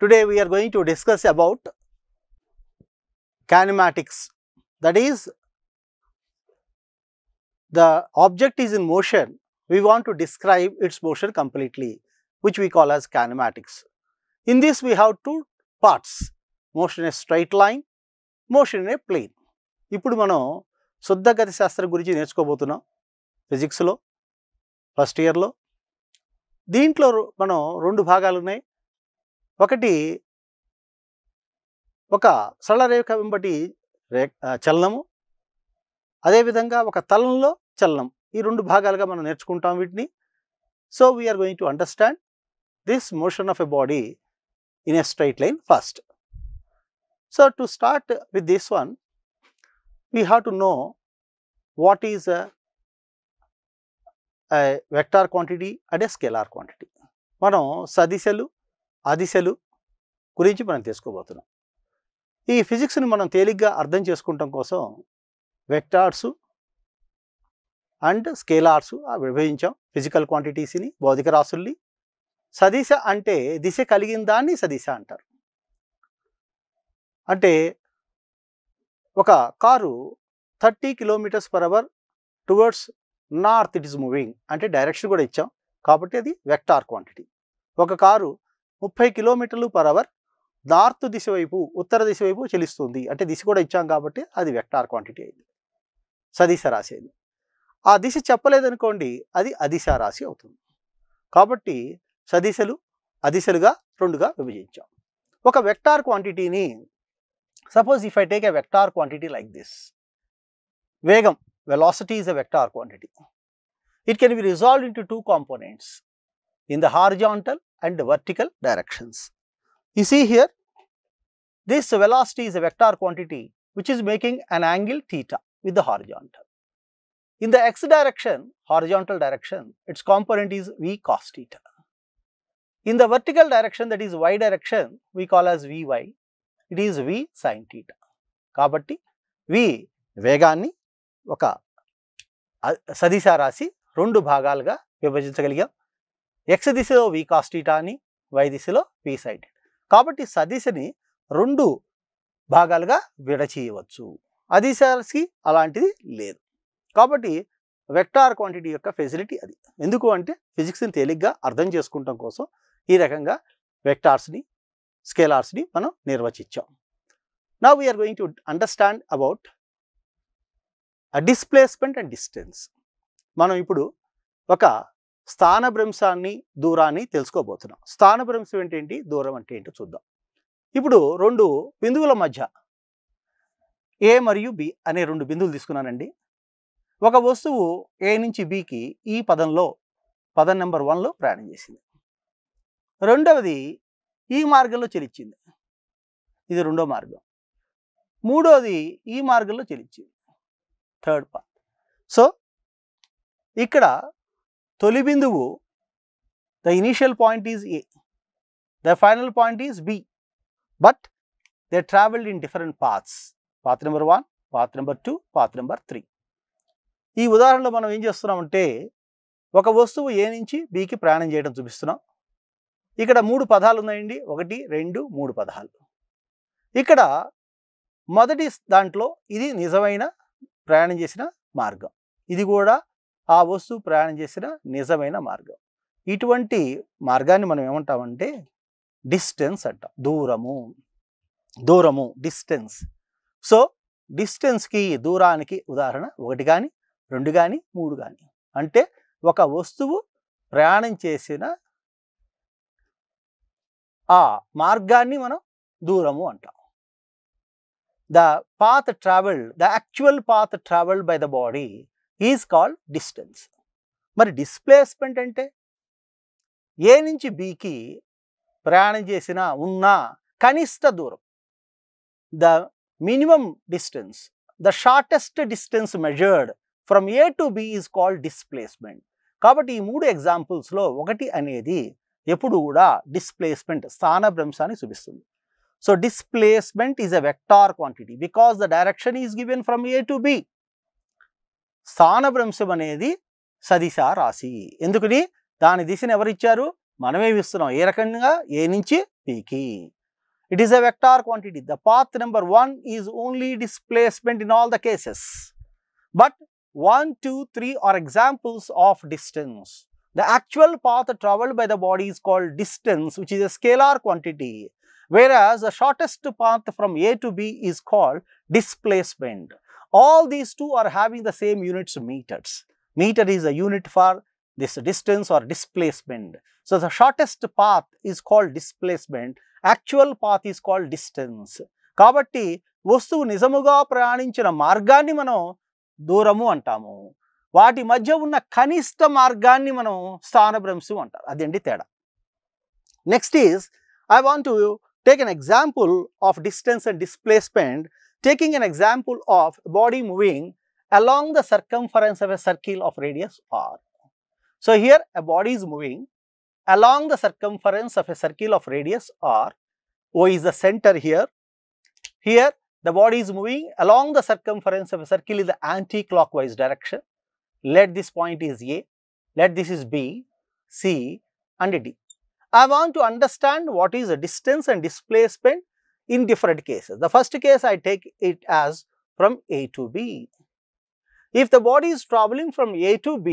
Today we are going to discuss about kinematics. That is, the object is in motion, we want to describe its motion completely, which we call as kinematics. In this we have two parts, motion in a straight line, motion in a plane. ఇప్పుడు మనం శుద్ధ గతి శాస్త్రం గురించి నేర్చుకోబోతున్నాం ఫిజిక్స్లో first ఇయర్లో. దీంట్లో మనం రెండు భాగాలు ఉన్నాయి. ఒకటి ఒక సరళ రేఖ వెంబటి చలనము, అదేవిధంగా ఒక తలంలో చలనం. ఈ రెండు భాగాలుగా మనం నేర్చుకుంటాం వీటిని. So we are going to understand this motion of a body in a straight line first. So to start with this one, we have to know what is a vector quantity and a scalar quantity. మనం సదిశలు అదిశలు గురించి మనం తెలుసుకోబోతున్నాం. ఈ ఫిజిక్స్ని మనం తేలిగ్గా అర్థం చేసుకుంటాం కోసం వెక్టార్స్ అండ్ స్కేలార్స్ విభజించాం. ఫిజికల్ క్వాంటిటీస్ని, భౌతిక రాశుల్ని. సదిశ అంటే దిశ కలిగిన దాన్ని సదిశ అంటారు. అంటే ఒక car 30 km/h towards north it is moving అంటే డైరెక్షన్ కూడా ఇచ్చాం కాబట్టి అది వెక్టార్ క్వాంటిటీ. ఒక కారు 30 km/h నార్త్ దిశ వైపు, ఉత్తర దిశ వైపు చలిస్తుంది అంటే దిశ కూడా ఇచ్చాం కాబట్టి అది వెక్టార్ క్వాంటిటీ అయింది, సదిశ రాశి అయింది. ఆ దిశ చెప్పలేదనుకోండి అది అదిశ రాశి అవుతుంది. కాబట్టి సదిశలు అదిశలుగా రెండుగా విభజించాం. ఒక వెక్టార్ క్వాంటిటీని, suppose if I take a vector quantity like this, vegam, velocity is a vector quantity. It can be resolved into two components in the horizontal and the vertical directions. You see here, this velocity is a vector quantity which is making an angle theta with the horizontal. In the x direction, horizontal direction, its component is v cos theta. In the vertical direction, that is y direction, we call as vy. It is v sine theta. కాబట్టి v వేగాన్ని ఒక సదిశ రాశి రెండు భాగాలుగా విభజించగలిగాం. X దిశలో వి cos theta అని, why దిశలో వి sine theta. కాబట్టి సదిశని రెండు భాగాలుగా విడచీయవచ్చు. అదిశకి అలాంటిది లేదు. కాబట్టి వెక్టార్ క్వాంటిటీ యొక్క ఫెసిలిటీ అది. ఎందుకు అంటే ఫిజిక్స్ని తేలిగ్గా అర్థం చేసుకుంటాం కోసం ఈ రకంగా వెక్టార్స్ని, స్కేలార్స్ని మనం నిర్వచించాం. Now we're going to understand about displacement and distance. మనం ఇప్పుడు ఒక స్థానభ్రంశాన్ని, దూరాన్ని తెలుసుకోబోతున్నాం. స్థానభ్రంశం ఏంటి, దూరం అంటే ఏంటో చూద్దాం. ఇప్పుడు రెండు బిందువుల మధ్య ఏ మరియు బి అనే రెండు బిందువులు తీసుకున్నానండి. ఒక వస్తువు ఏ నుంచి బికి ఈ పదంలో, పదం నెంబర్ 1లో ప్రయాణం చేసింది. రెండవది ఈ మార్గంలో చెలించింది, ఇది రెండో మార్గం. మూడోది ఈ మార్గంలో చెలించింది, థర్డ్ పార్ట్. సో ఇక్కడ తొలి బిందువు, the initial point is A, the final point is B, but they travelled in different paths. Path number 1, path number 2, path number 3. ఈ ఉదాహరణలో మనం ఏం చేస్తున్నామంటే ఒక వస్తువు ఏ నుంచి బికి ప్రయాణం చేయడం చూపిస్తున్నాం. ఇక్కడ 3 పదాలు ఉన్నాయండి, 1, 2, 3 పదాలు. ఇక్కడ మొదటి దాంట్లో ఇది నిజమైన ప్రయాణం చేసిన మార్గం, ఇది కూడా ఆ వస్తువు ప్రయాణం చేసిన నిజమైన మార్గం. ఇటువంటి మార్గాన్ని మనం ఏమంటామంటే డిస్టెన్స్ అంటాం. దూరము డిస్టెన్స్. సో డిస్టెన్స్కి, దూరానికి ఉదాహరణ 1 కానీ 2 కానీ 3 కానీ. అంటే ఒక వస్తువు ప్రయాణం చేసిన ఆ మార్గాన్ని మనం దూరము అంటాం. The path travelled, the actual path travelled by the body is called distance. మరి డిస్ప్లేస్మెంట్ అంటే ఏ నుంచి బికి ప్రయాణం చేసిన ఉన్న కనిష్ట దూరం, the minimum distance, the shortest distance measured from A to be is called displacement. కాబట్టి ఈ 3 ఎగ్జాంపుల్స్లో 1 అనేది ఎప్పుడు కూడా డిస్ప్లేస్మెంట్, స్థానభ్రంశాన్ని చూపిస్తుంది. So displacement is a vector quantity because the direction is given from A to be. స్థానభ్రంశం అనేది సదిశ రాశి. ఎందుకని? దాని దిశను ఎవరిచ్చారు? మనమేమి ఇస్తున్నాం ఏ రకంగా ఏ నుంచి పీకి. It is a vector quantity. The path number 1 is only displacement in all the cases. But 1, 2, 3 are examples of distance. The actual path traveled by the body is called distance, which is a scalar quantity, whereas the shortest path from A to B is called displacement. All these two are having the same units, meters. Meter is a unit for this distance or displacement. So the shortest path is called displacement. Actual path is called distance. కాబట్టి వస్తువు నిజముగా ప్రయాణించిన మార్గాన్ని మనం దూరము అంటాము. వాటి మధ్య ఉన్న కనిష్ట మార్గాన్ని మనం స్థానభ్రంశం అంటారు. అదండి తేడా. Next is I want to take an example of distance and displacement, taking an example of body moving along the circumference of a circle of radius r. So here a body is moving along the circumference of a circle of radius r. O is the center here. Here the body is moving along the circumference of a circle in the anti-clockwise direction. Let this point is A, let this is B, C and D. I want to understand what is the distance and displacement in different cases. The first case I take it as from A to B. If the body is traveling from A to B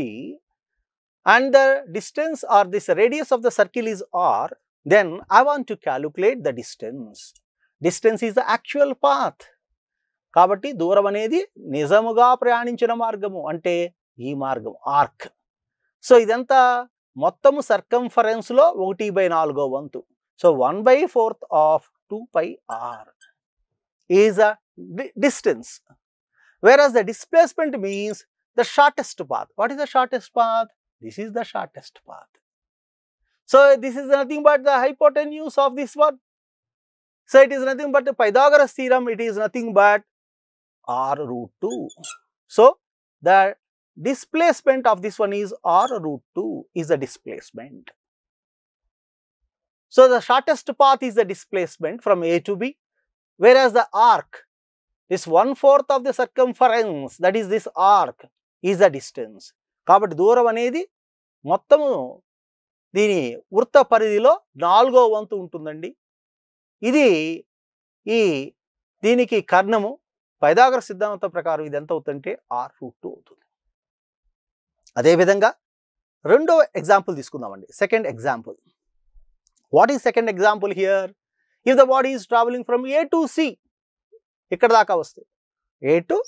and the distance or this radius of the circle is r, then I want to calculate the distance. Distance is the actual path. కాబట్టి దూరం అనేది నిజముగా ప్రయాణించిన మార్గము అంటే ఈ మార్గం arc. So ఇదంతా మొత్తము సర్కంఫరెన్స్లో 1/4 వంతు. So 1/4 of 2πr is a distance. Whereas the displacement means the shortest path. What is the shortest path? This is the shortest path. So this is nothing but the hypotenuse of this one. So it is nothing but the Pythagoras theorem. It is nothing but r√2. So the displacement of this one is r√2 is the displacement. So the shortest path is the displacement from A to B, whereas the arc, this 1/4 of the circumference, that is this arc, is the distance. కాబట్టి దూరం అనేది మొత్తము దీని వృత్త పరిధిలో 4వ వంతు ఉంటుందండి. ఇది దీనికి కర్ణము పైథాగరస్ సిద్ధాంతం ప్రకారం ఇది ఎంత అవుతుందంటే r√2 అవుతుంది. అదేవిధంగా రెండవ ఎగ్జాంపుల్ తీసుకుందామండి. Second example. What is second example here? If the body is travelling from A to C, ఇక్కడ దాకా వస్తే A to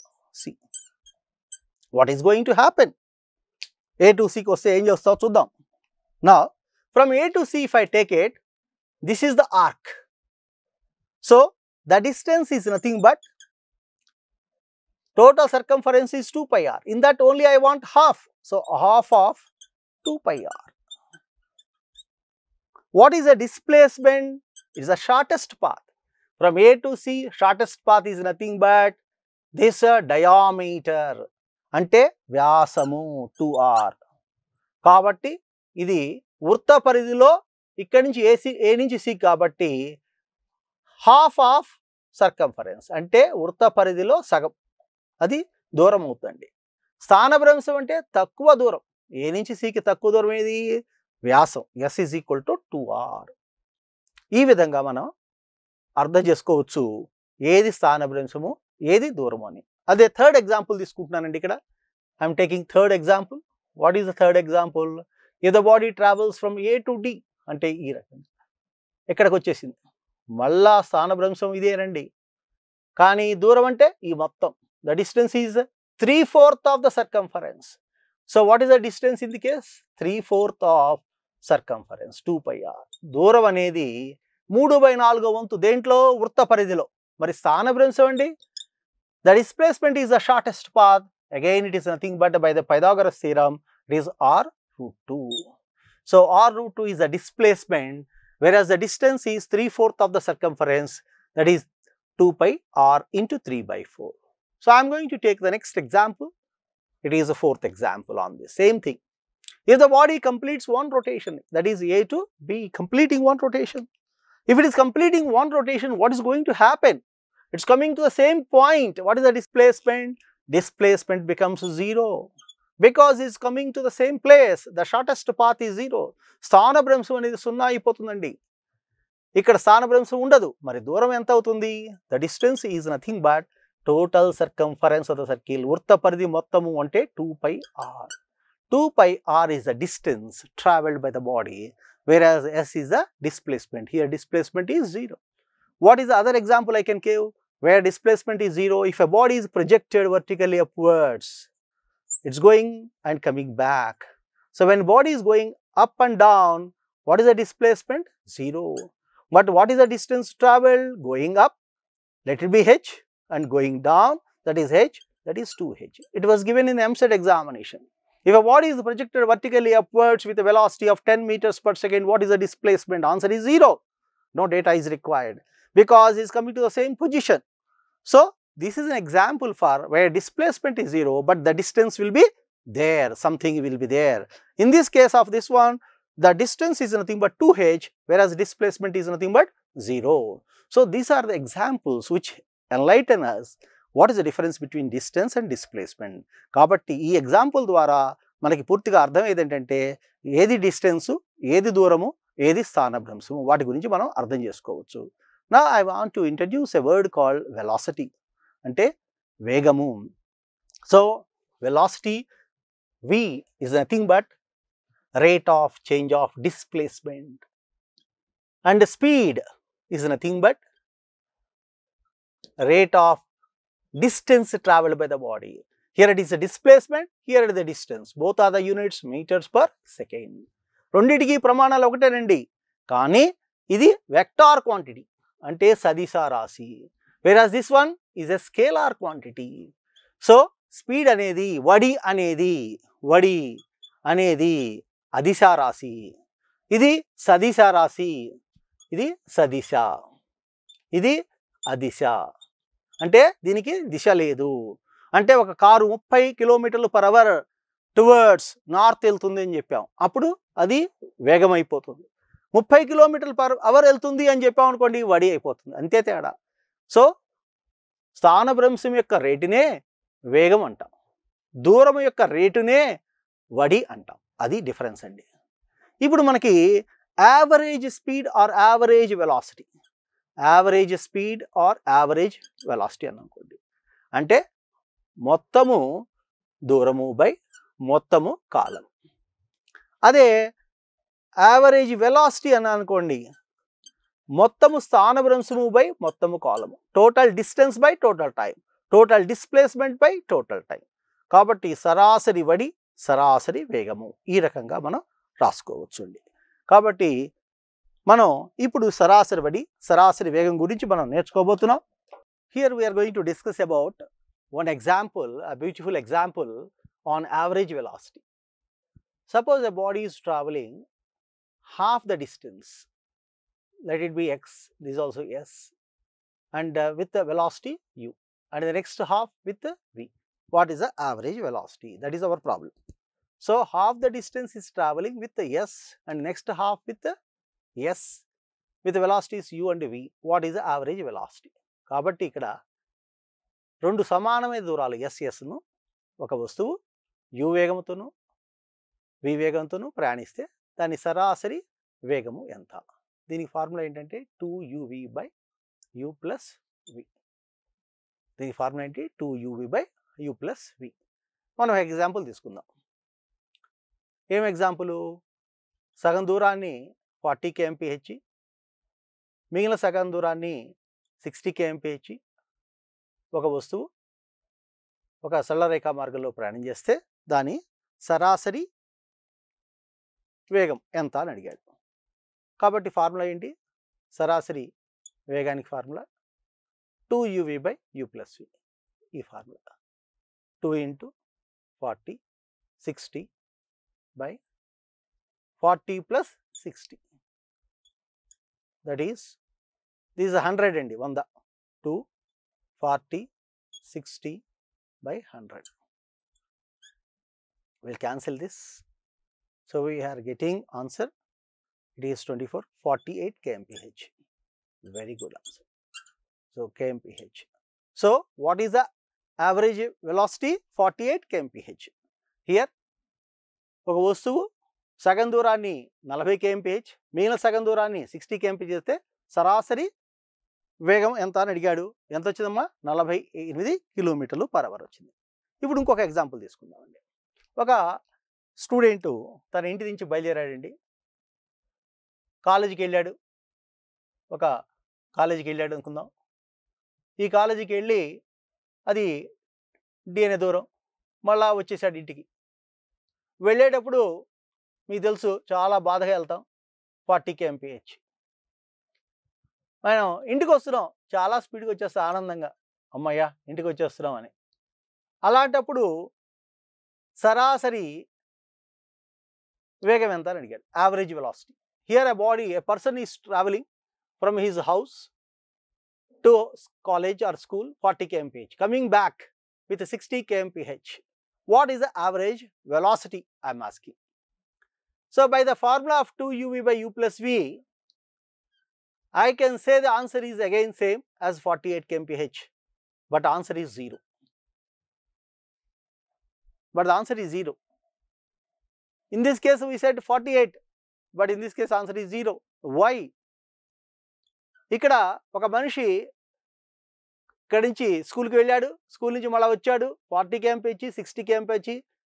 C, what is going to happen? A to Cకి వస్తే ఏం చేస్తావు చూద్దాం. Now from A to C, if I take it, this is the arc. So the distance is nothing but total circumference is 2πr. In that only I want half. So half of 2πr. What is the displacement? It is the shortest path. From A to C, shortest path is nothing but this diameter. అంటే వ్యాసము 2r. కాబట్టి ఇది వృత్త పరిధిలో ఇక్కడి నుంచి A నుంచి C కాబట్టి half of circumference అంటే వృత్త పరిధిలో సగం అది దూరం అవుతుంది. స్థానభ్రంశం అంటే తక్కువ దూరం. A నుంచి Cకి తక్కువ దూరం ఏది? వ్యాసం. S is equal to 2r. ఈ విధంగా మనం అర్థం చేసుకోవచ్చు ఏది స్థానభ్రంశము ఏది దూరము అని. అదే థర్డ్ ఎగ్జాంపుల్ తీసుకుంటున్నానండి. ఇక్కడ I'm taking third example. What is the third example? If the body travels from A to D, అంటే ఈ రకంగా ఇక్కడికి వచ్చేసింది. మళ్ళా స్థానభ్రంశం ఇదేనండి. కానీ దూరం అంటే ఈ మొత్తం. The distance is 3/4 of the circumference. So what is the distance in the case? 3/4 of circumference 2πr. దూరం అనేది 3/4 వంతు దేంట్లో? వృత్త పరిధిలో. మరి స్థానభ్రంశం అండి? The displacement is the shortest path. Again, it is nothing but by the Pythagoras theorem, it is r√2. So r√2 is the displacement, whereas the distance is 3/4 of the circumference, that is 2πr into 3/4. So I am going to take the next example. It is the fourth example on this same thing. If the body completes one rotation, that is A to B, completing one rotation. If it is completing one rotation, what is going to happen? It's coming to the same point. What is the displacement? Displacement becomes 0. Because is coming to the same place, the shortest path is 0. స్థానభ్రంశం అనేది 0 అయిపోతుందండి. ఇక్కడ స్థానభ్రంశం ఉండదు. మరి దూరం ఎంత అవుతుంది? The distance is nothing but total circumference of the circle. వృత్త పరిధి మొత్తము అంటే 2πr. 2πr is the distance traveled by the body, whereas s is the displacement. Here displacement is 0. What is the other example I can give where displacement is 0? If a body is projected vertically upwards, it's going and coming back. So when body is going up and down, what is the displacement? 0. But what is the distance traveled? Going up, let it be h, and going down, that is h, that is 2h. It was given in the EAMCET examination. If a body is projected vertically upwards with a velocity of 10 meters per second, what is the displacement? Answer is 0. No data is required because it is coming to the same position. So this is an example for where displacement is 0, but the distance will be there, something will be there. In this case of this one, the distance is nothing but 2h, whereas displacement is nothing but 0. So these are the examples which enlighten us what is the difference between distance and displacement. కాబట్టి ఈ example ద్వారా మనకి పూర్తిగా అర్థం ఏంటంటే ఏది distance, ఏది దూరము, ఏది స్థానభ్రంశము, వాటి గురించి మనం అర్థం చేసుకోవచ్చు. Now I want to introduce a word called velocity. అంటే వేగము. So velocity, v is nothing but rate of change of displacement, and speed is nothing but rate of distance traveled by the body. Here it is a displacement, here it is the distance. Both are the units meters per second. రెండిటికి ప్రమాణాలు ఒకటేనండి, కానీ ఇది vector quantity అంటే సదిశ రాశి. whereas this one is a scalar quantity. So speed అనేది వడి అనేది అదిశ రాశి, ఇది సదిశ రాశి, ఇది సదిశ, ఇది అదిశ. అంటే దీనికి దిశ లేదు. అంటే ఒక కారు 30 km/h టువర్డ్స్ నార్త్ వెళ్తుంది అని చెప్పాం, అప్పుడు అది వేగం అయిపోతుంది. 30 km/h వెళ్తుంది అని చెప్పాం అనుకోండి, వడి అయిపోతుంది. అంతే తేడా. సో స్థానభ్రంశం యొక్క రేటునే వేగం అంటాం, దూరం యొక్క రేటునే వడి అంటాం. అది డిఫరెన్స్ అండి. ఇప్పుడు మనకి average speed or average velocity, average speed or average velocity అని అనుకోండి. అంటే మొత్తము దూరము బై మొత్తము కాలం. అదే యావరేజ్ వెలాసిటీ అని అనుకోండి, మొత్తము స్థానభ్రంశము బై మొత్తము కాలము, total distance by total time, total displacement by total time. కాబట్టి సరాసరి వడి, సరాసరి వేగము, ఈ రకంగా మనం రాసుకోవచ్చు అండి. కాబట్టి మనం ఇప్పుడు సరాసరి వడి, సరాసరి వేగం గురించి మనం నేర్చుకోబోతున్నాం. Here we're going to discuss about one example, a beautiful example on average velocity. Suppose a body is traveling half the distance, let it be x, this is also s, and with the velocity u, and the next half with the v. What is the average velocity? That is our problem. So half the distance is traveling with the s, and next half with the s, with the velocities u and v. What is the average velocity? కాబట్టి ఇక్కడ రెండు సమానమైన దూరాలు ను ఒక వస్తువు u వేగంతోను v వేగంతోను ప్రయాణిస్తే దాని సరాసరి వేగము ఎంత? దీనికి ఫార్ములా ఏంటంటే 2uv/u + v. దీనికి ఫార్ములా ఏంటి? 2uv/u + v. మనం ఎగ్జాంపుల్ తీసుకుందాం. ఏం ఎగ్జాంపుల్? సగం దూరాన్ని 40 kmph, మిగిలిన సగం దూరాన్ని 60 kmph ఒక వస్తువు ఒక సరళరేఖా మార్గంలో ప్రయాణం చేస్తే దాని సరాసరి వేగం ఎంత అని అడిగాడు. కాబట్టి ఫార్ములా ఏంటి? సరాసరి వేగానికి ఫార్ములా 2uv/u + v. ఈ formula 2 × 40 60/40 + 60, that is this is 100 అండి, 100. 2 40 60/100. We'll cancel this. So we are getting answer. It is 2448 kmph. Very good answer. So kmph. So what is the average velocity? 48 kmph. Here ఒక వస్తువు సగం దూరాన్ని 40 kmph, మిగిలిన సగం దూరాన్ని 60 kmph చేస్తే సరాసరి వేగం ఎంత అని అడిగాడు. ఎంత వచ్చిందమ్మా? 48 km/h వచ్చింది. ఇప్పుడు ఇంకొక ఎగ్జాంపుల్ తీసుకుందామండి. ఒక స్టూడెంటు తన ఇంటి నుంచి బయలుదేరాడండి. కాలేజీకి వెళ్ళాడు. ఒక కాలేజీకి వెళ్ళాడు అనుకుందాం. ఈ కాలేజీకి వెళ్ళి అది డి అనే దూరం, మళ్ళా వచ్చేసాడు ఇంటికి. వెళ్ళేటప్పుడు మీకు తెలుసు చాలా బాధగా వెళ్తాం, 40 kmph. మనం ఇంటికి వస్తున్నాం, చాలా స్పీడ్గా వచ్చేస్తాం ఆనందంగా, అమ్మయ్యా ఇంటికి వచ్చేస్తున్నాం అని. అలాంటప్పుడు సరాసరి వేగం ఎంత అని అడిగాడు, average velocity. Here a person is traveling from his house to college or school 40 kmph, coming back with 60 kmph. What is the average velocity, I am asking. So by the formula of 2uv by u plus v, I can say the answer is again same as 48 kmph, but answer is 0. But the answer is 0. In this case we said 48, but in this case answer is 0. Why? ఇక్కడ ఒక మనిషి ఇక్కడి నుంచి స్కూల్కి వెళ్ళాడు, school నుంచి మళ్ళీ వచ్చాడు, 40 kmph 60 kmph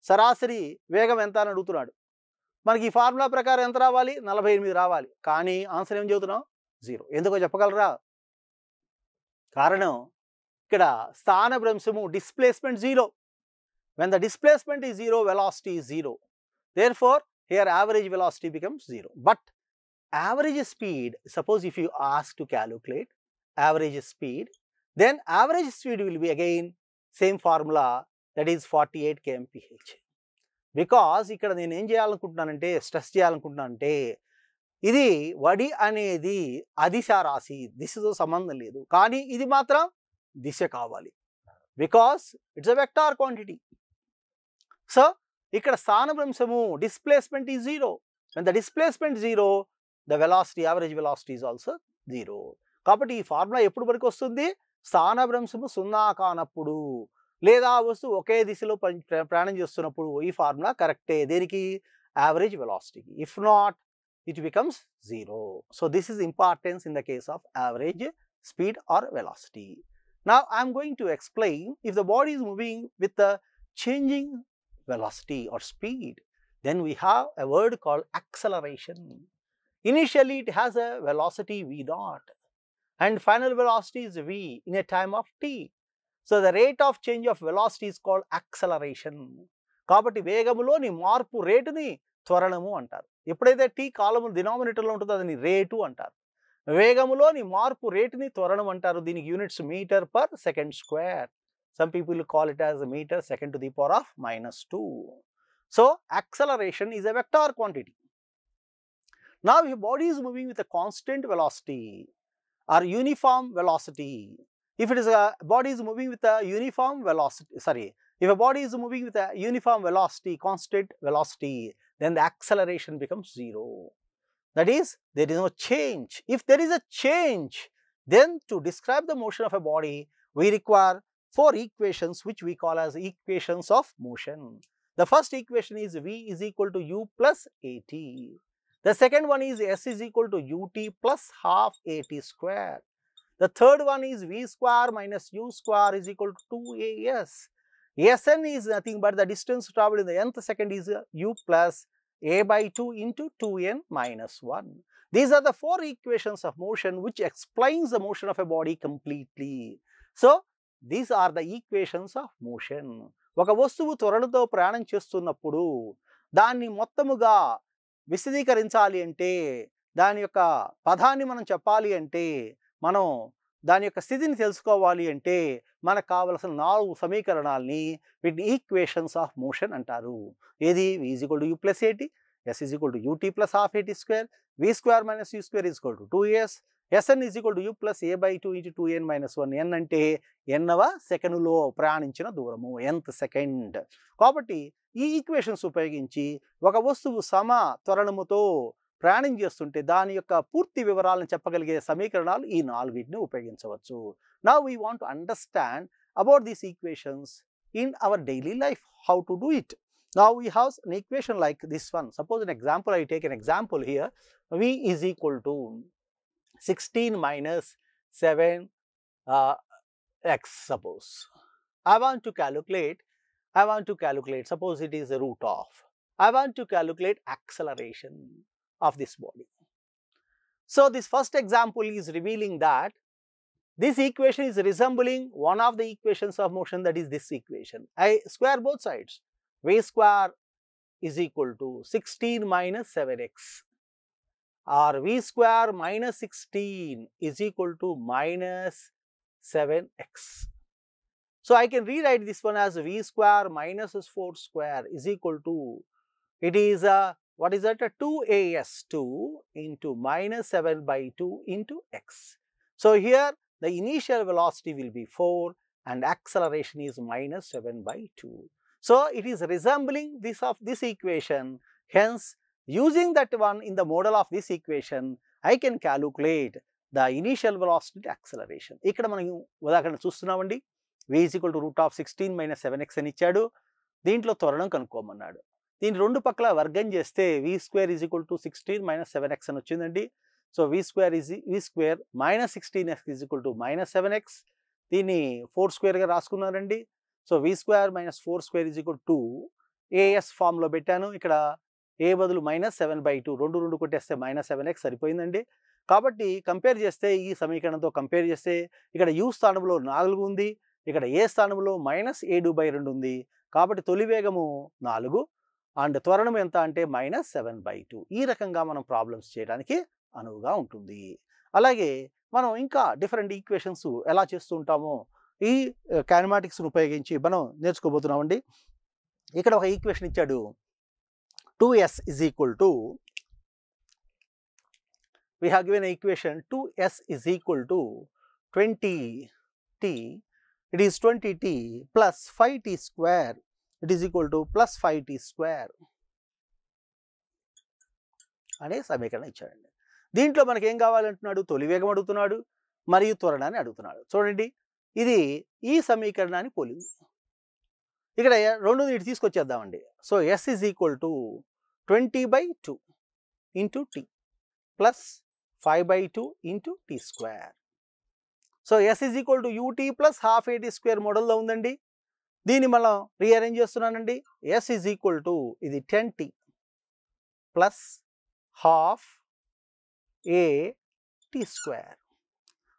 సరాసరి వేగం ఎంత అని అడుగుతున్నాడు. మనకి ఈ ఫార్ములా ప్రకారం ఎంత రావాలి? 48 రావాలి. కానీ ఆన్సర్ ఏం చెబుతున్నాం? 0. ఎందుకో చెప్పగలరా? కారణం ఇక్కడ స్థానభ్రంశము, displacement 0. When the displacement is 0, velocity is 0. Therefore, here average velocity becomes 0. But average speed, suppose if you ask to calculate average speed, then average speed will be again same formula, that is 48 kmph. Because ఇక్కడ నేను ఏం చేయాలనుకుంటున్నానంటే, stress చేయాలనుకుంటున్నానంటే, ఇది వడి అనేది అదిశ రాశి, దిశతో సంబంధం లేదు, కానీ ఇది మాత్రం దిశ కావాలి. Because it's a vector quantity. So ఇక్కడ స్థానభ్రంశము, displacement is 0. when the displacement 0, the velocity, average velocity is also 0. కాబట్టి ఈ ఫార్ములా ఎప్పుడు వరకు వస్తుంది? స్థానభ్రంశము 0 కానప్పుడు, లేదా వస్తువు ఒకే దిశలో ప్రయాణం చేస్తున్నప్పుడు ఈ ఫార్ములా కరెక్టే. దేనికి? యావరేజ్ వెలాసిటీకి. If not, it becomes 0. So this is importance in the case of average speed or velocity. Now I am going to explain, if the body is moving with the changing velocity or speed, then we have a word called acceleration. Initially it has a velocity v naught and final velocity is v in a time of t. So the rate of change of velocity is called acceleration. కాబట్టి వేగములోని మార్పు రేటుని త్వరణము అంటారు. ఎప్పుడైతే tea కాలము డినామినేటర్లో ఉంటుందో దాన్ని rate అంటారు. వేగములోని మార్పు రేటుని త్వరణం అంటారు. దీనికి units metre per second square. Some people call it as a meter second to the power of -2. So acceleration is a vector quantity. Now if a body is moving with a constant velocity or uniform velocity, if it is a body is moving with a uniform velocity, if a body is moving with a uniform velocity, constant velocity, then the acceleration becomes 0. That is, there is no change. If there is a change, then to describe the motion of a body, we require 4 equations which we call as equations of motion. The first equation is v is equal to u plus at. The second one is s is equal to ut plus half at square. The third one is v square minus u square is equal to 2as. Sn is nothing but the distance traveled in the nth second is u plus a by 2 into 2n minus 1. These are the 4 equations of motion which explains the motion of a body completely. So these are the equations of motion. ఒక వస్తువు త్వరణతో ప్రయాణం చేస్తున్నప్పుడు దాన్ని మొత్తముగా విశదీకరించాలి అంటే, దాని యొక్క పదాన్ని మనం చెప్పాలి అంటే, మనం దాని యొక్క స్థితిని తెలుసుకోవాలి అంటే మనకు కావలసిన 4 సమీకరణాలని వీటిని ఈక్వేషన్స్ ఆఫ్ మోషన్ అంటారు. ఏది? v is equal to u plus at, s is equal to ut plus half at square, v square minus u square is equal to 2s, Sn is equal to u plus a by 2 into 2n minus 1. n అంటే nవ సెకనులో ప్రయాణించిన దూరము, nth second. కాబట్టి ఈ equations ఉపయోగించి ఒక వస్తువు సమ త్వరణముతో ప్రయాణం చేస్తుంటే దాని యొక్క పూర్తి వివరాలను చెప్పగలిగే సమీకరణాలు ఈ 4 ఉపయోగించవచ్చు. Now we want to understand about these equations in our daily life, how to do it. Now we have an equation like this one. Suppose an example, I take an example here. V is equal to 16 minus 7 x, suppose. I want to calculate, suppose it is the root of. I want to calculate acceleration of this body. So this first example is revealing that this equation is resembling one of the equations of motion, that is this equation. I square both sides. V square is equal to 16 minus 7x, or V square minus 16 is equal to minus 7x. So I can rewrite this one as V square minus 4 square is equal to, it is what is that, 2as2 into minus 7 by 2 into x. So here the initial velocity will be 4 and acceleration is minus 7 by 2. So it is resembling this of this equation. Hence, using that one in the model of this equation, I can calculate the initial velocity acceleration. ఇక్కడ మనం ఉదాహరణ చూస్తున్నామండి. V is equal to root of 16 minus 7x అని ఇచ్చాడు. దీంట్లో త్వరణం కనుక్కోమన్నాడు. దీని రెండు పక్కల వర్గం చేస్తే V square is equal to 16 minus 7x అని వచ్చిందండి. So V square minus 16x is equal to minus 7x. దీన్ని 4 square గా రాసుకున్నారండి. So V square minus 4 square is equal to AS ఫామ్లో పెట్టాను. ఇక్కడ A బదులు minus 7 by 2, రెండు కొట్టేస్తే minus 7x సరిపోయిందండి. కాబట్టి కంపేర్ చేస్తే ఈ సమీకరణంతో కంపేర్ చేస్తే ఇక్కడ U స్థానంలో 4 ఉంది, ఇక్కడ A స్థానంలో minus 7/2 ఉంది. కాబట్టి తొలి వేగము 4 అండ్ త్వరణం ఎంత అంటే minus 7/2. ఈ రకంగా మనం ప్రాబ్లమ్స్ చేయడానికి అనువుగా ఉంటుంది. అలాగే మనం ఇంకా డిఫరెంట్ ఈక్వేషన్స్ ఎలా చేస్తూ ఉంటామో ఈ కైనమాటిక్స్ను ఉపయోగించి మనం నేర్చుకోబోతున్నామండి. ఇక్కడ ఒక ఈక్వేషన్ ఇచ్చాడు. 2s is equal to, we have given an equation 2s is equal to 20t, it is 20t plus 5t square, it is equal to plus 5t square అనే సమీకరణం ఇచ్చాడండి. దీంట్లో మనకి ఏం కావాలంటున్నాడు, తొలి వేగం అడుగుతున్నాడు మరియు త్వరణాన్ని అడుగుతున్నాడు. చూడండి, ఇది ఈ సమీకరణాన్ని పోలింది. ఇక్కడ రెండుని ఇటు తీసుకొచ్చేద్దామండి. So s is equal to 20/2 into t plus 5/2 into t square. So s is equal to ut plus half at square మోడల్లో ఉందండి. దీన్ని మనం రీఅరేంజ్ చేస్తున్నానండి. s is equal to ఇది 10t plus half a t square.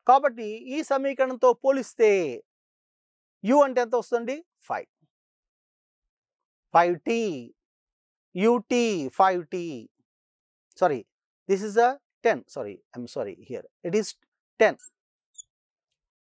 కాబట్టి ఈ సమీకరణంతో పోలిస్తే u అంటే ఎంత వస్తుంది, 5. 5t, ut 5t, sorry, this is a 10, sorry, I'm sorry, here it is 10.